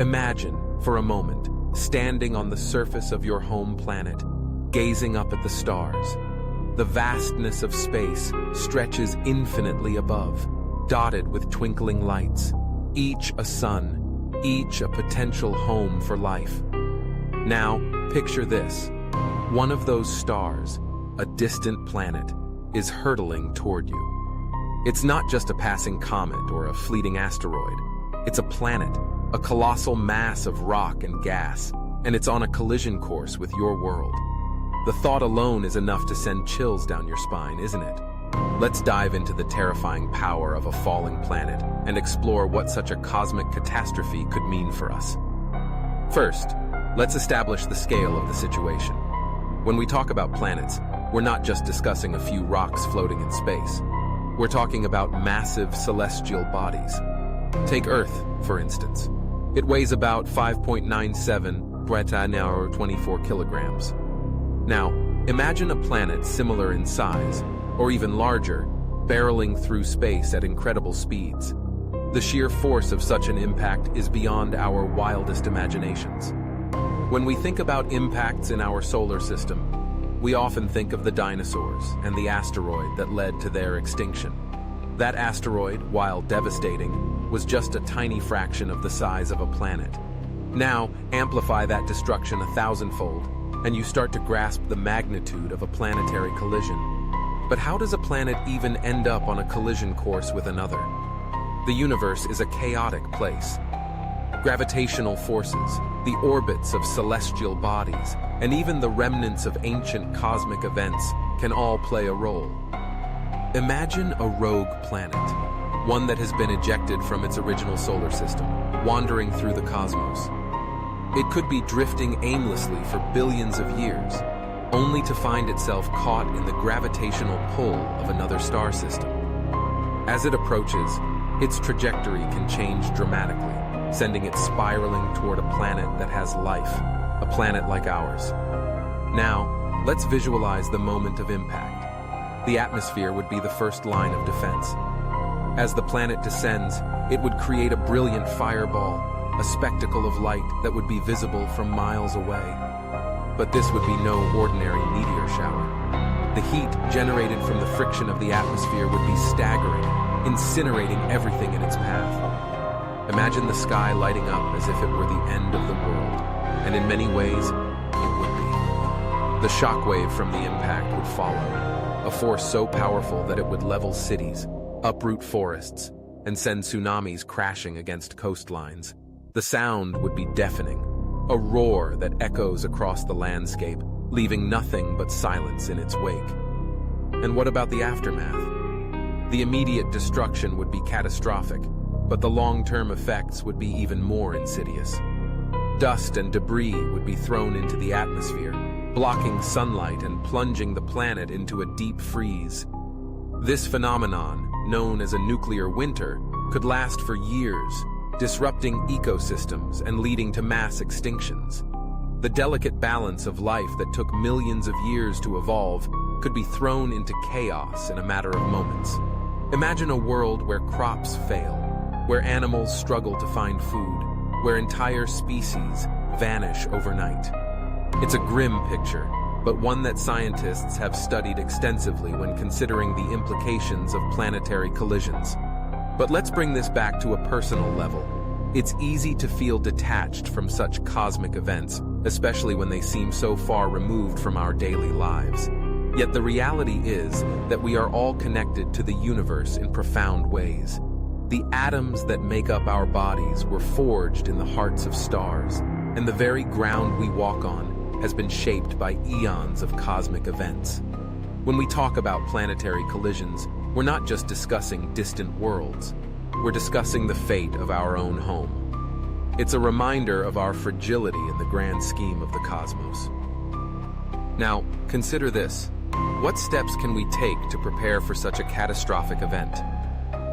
Imagine, for a moment, standing on the surface of your home planet, gazing up at the stars. The vastness of space stretches infinitely above, dotted with twinkling lights, each a sun, each a potential home for life. Now, picture this. One of those stars, a distant planet, is hurtling toward you. It's not just a passing comet or a fleeting asteroid. It's a planet, a colossal mass of rock and gas, and it's on a collision course with your world. The thought alone is enough to send chills down your spine, isn't it? Let's dive into the terrifying power of a falling planet and explore what such a cosmic catastrophe could mean for us. First, let's establish the scale of the situation. When we talk about planets, we're not just discussing a few rocks floating in space. We're talking about massive celestial bodies. Take Earth, for instance. It weighs about 5.97 or 24 kilograms. Now, imagine a planet similar in size, or even larger, barreling through space at incredible speeds. The sheer force of such an impact is beyond our wildest imaginations. When we think about impacts in our solar system, we often think of the dinosaurs and the asteroid that led to their extinction. That asteroid, while devastating, was just a tiny fraction of the size of a planet. Now, amplify that destruction 1,000-fold, and you start to grasp the magnitude of a planetary collision. But how does a planet even end up on a collision course with another? The universe is a chaotic place. Gravitational forces, the orbits of celestial bodies, and even the remnants of ancient cosmic events can all play a role. Imagine a rogue planet, one that has been ejected from its original solar system, wandering through the cosmos. It could be drifting aimlessly for billions of years, only to find itself caught in the gravitational pull of another star system. As it approaches, its trajectory can change dramatically, sending it spiraling toward a planet that has life, a planet like ours. Now, let's visualize the moment of impact. The atmosphere would be the first line of defense. As the planet descends, it would create a brilliant fireball, a spectacle of light that would be visible from miles away. But this would be no ordinary meteor shower. The heat generated from the friction of the atmosphere would be staggering, incinerating everything in its path. Imagine the sky lighting up as if it were the end of the world, and in many ways, it would be. The shockwave from the impact would follow, a force so powerful that it would level cities, uproot forests, and send tsunamis crashing against coastlines. The sound would be deafening, a roar that echoes across the landscape, leaving nothing but silence in its wake. And what about the aftermath? The immediate destruction would be catastrophic, but the long-term effects would be even more insidious. Dust and debris would be thrown into the atmosphere, blocking sunlight and plunging the planet into a deep freeze. This phenomenon, known as a nuclear winter, could last for years, disrupting ecosystems and leading to mass extinctions. The delicate balance of life that took millions of years to evolve could be thrown into chaos in a matter of moments. Imagine a world where crops fail, where animals struggle to find food, where entire species vanish overnight. It's a grim picture, but one that scientists have studied extensively when considering the implications of planetary collisions. But let's bring this back to a personal level. It's easy to feel detached from such cosmic events, especially when they seem so far removed from our daily lives. Yet the reality is that we are all connected to the universe in profound ways. The atoms that make up our bodies were forged in the hearts of stars, and the very ground we walk on has been shaped by eons of cosmic events. When we talk about planetary collisions, we're not just discussing distant worlds. We're discussing the fate of our own home. It's a reminder of our fragility in the grand scheme of the cosmos. Now, consider this. What steps can we take to prepare for such a catastrophic event?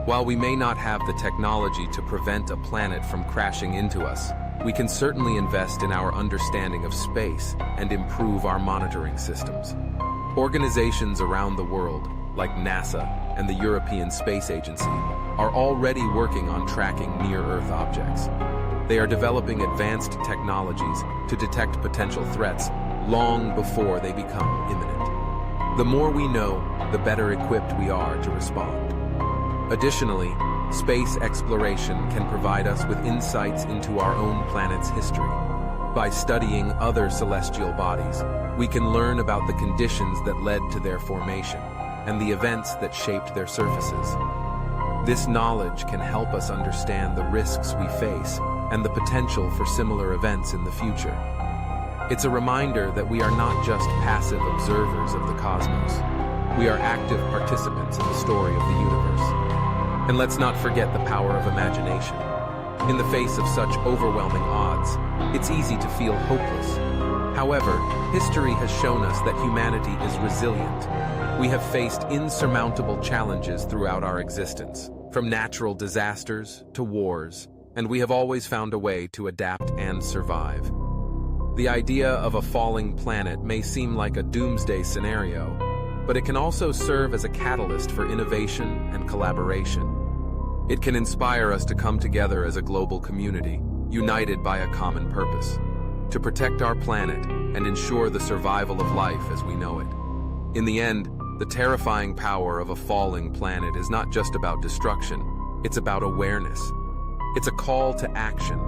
While we may not have the technology to prevent a planet from crashing into us, we can certainly invest in our understanding of space and improve our monitoring systems. Organizations around the world, like NASA and the European Space Agency, are already working on tracking near-Earth objects. They are developing advanced technologies to detect potential threats long before they become imminent. The more we know, the better equipped we are to respond. Additionally, space exploration can provide us with insights into our own planet's history. By studying other celestial bodies, we can learn about the conditions that led to their formation and the events that shaped their surfaces. This knowledge can help us understand the risks we face and the potential for similar events in the future. It's a reminder that we are not just passive observers of the cosmos. We are active participants in the story of the universe. And let's not forget the power of imagination. In the face of such overwhelming odds, it's easy to feel hopeless. However, history has shown us that humanity is resilient. We have faced insurmountable challenges throughout our existence, from natural disasters to wars, and we have always found a way to adapt and survive. The idea of a falling planet may seem like a doomsday scenario, but it can also serve as a catalyst for innovation and collaboration. It can inspire us to come together as a global community, united by a common purpose, to protect our planet and ensure the survival of life as we know it. In the end, the terrifying power of a falling planet is not just about destruction, it's about awareness. It's a call to action,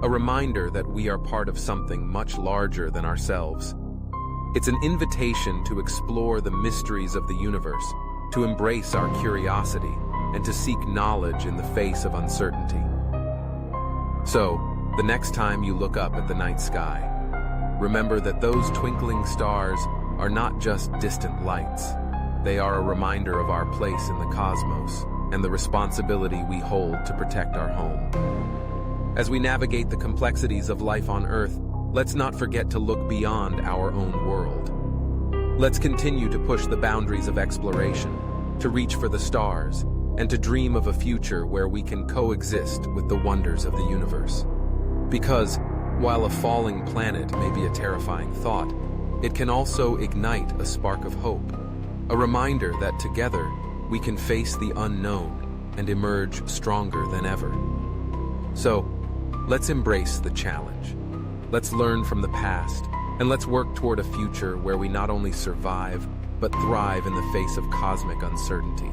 a reminder that we are part of something much larger than ourselves. It's an invitation to explore the mysteries of the universe, to embrace our curiosity, and to seek knowledge in the face of uncertainty. So, the next time you look up at the night sky, remember that those twinkling stars are not just distant lights. They are a reminder of our place in the cosmos and the responsibility we hold to protect our home. As we navigate the complexities of life on Earth, let's not forget to look beyond our own world. Let's continue to push the boundaries of exploration, to reach for the stars, and to dream of a future where we can coexist with the wonders of the universe. Because, while a falling planet may be a terrifying thought, it can also ignite a spark of hope, a reminder that together we can face the unknown and emerge stronger than ever. So, let's embrace the challenge. Let's learn from the past, and let's work toward a future where we not only survive, but thrive in the face of cosmic uncertainty.